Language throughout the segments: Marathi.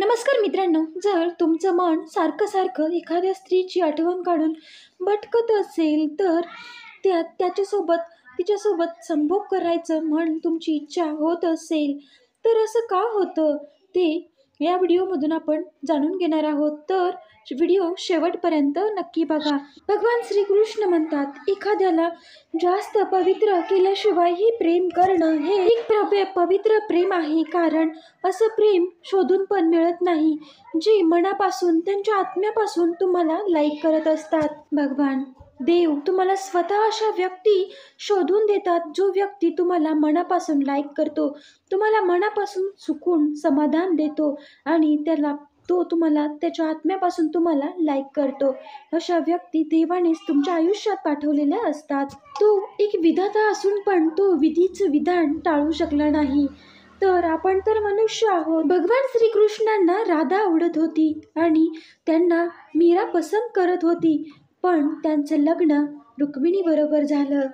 नमस्कार मित्रांनो, जर तुमचं मन सारखं सारखं एखाद्या स्त्रीची आठवण काढून भटकत असेल तर तिच्यासोबत संभोग करायचं म्हणून तुमची इच्छा होत असेल तर असं का होतं ते या व्हिडिओमधून आपण जाणून घेणार आहोत. तर व्हिडिओ शेवटपर्यंत नक्की बघा. भगवान श्रीकृष्ण म्हणतात, एखाद्याला जास्त पवित्र केल्याशिवाय प्रेम करणं हे एक पवित्र प्रेम आहे. कारण असं प्रेम शोधून पण मिळत नाही, जे मनापासून त्यांच्या आत्म्यापासून तुम्हाला लाईक करत असतात. भगवान देव तुम्हाला स्वतः अशा व्यक्ती शोधून देतात, जो व्यक्ती तुम्हाला मनापासून लाईक करतो, तुम्हाला मनापासून सुकून समाधान देतो आणि तो तुम्हाला त्याच्या आत्म्यापासून तुम्हाला लाईक करतो. अशा व्यक्ती देवानेच तुमच्या आयुष्यात पाठवलेल्या असतात. तो एक विधाता असून पण तो विधीचं विधान टाळू शकला नाही. तर आपण तर मनुष्य आहोत. भगवान श्रीकृष्णांना राधा आवडत होती आणि त्यांना मीरा पसंत करत होती, पण त्यांचं लग्न रुक्मिणी बरोबर झालं.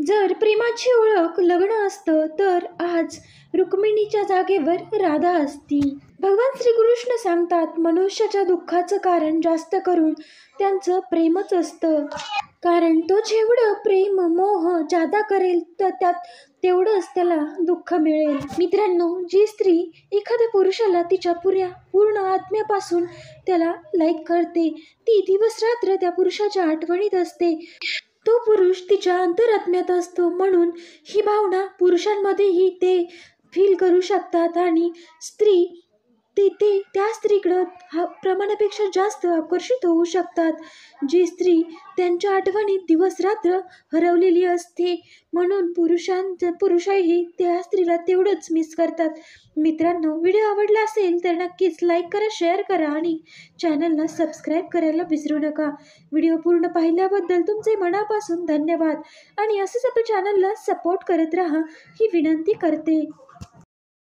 जर प्रेमाची ओळख लग्न असतं तर आज रुक्मिणीच्या जागेवर राधा असती. भगवान श्रीकृष्ण सांगतात, मनुष्याच्या दुःखाचं कारण जास्त करून त्यांचं प्रेमच असतं. कारण तो जेवढं प्रेम मोह जादा करेल तर तेवढंच त्याला दुःख मिळेल. मित्रांनो, जी स्त्री एखाद्या पुरुषाला तिच्या पूर्ण आत्म्यापासून त्याला लाईक करते, ती दिवस रात्र त्या पुरुषाच्या आठवणीत असते. तो पुरुष तिच्या अंतरात्म्यात असतो, म्हणून ही भावना पुरुषांमध्येही ते फील करू शकतात आणि स्त्री त्या स्त्रीकडं प्रमाणापेक्षा जास्त आकर्षित होऊ शकतात. जी स्त्री त्यांच्या आठवणीत दिवस रात्र हरवलेली असते, म्हणून पुरुषही त्या स्त्रीला तेवढंच मिस करतात. मित्रांनो, व्हिडिओ आवडला असेल तर नक्कीच लाईक करा, शेअर करा आणि चॅनलला सबस्क्राईब करायला विसरू नका. व्हिडिओ पूर्ण पाहिल्याबद्दल तुमचे मनापासून धन्यवाद आणि असेच आपल्या चॅनलला सपोर्ट करत राहा ही विनंती करते.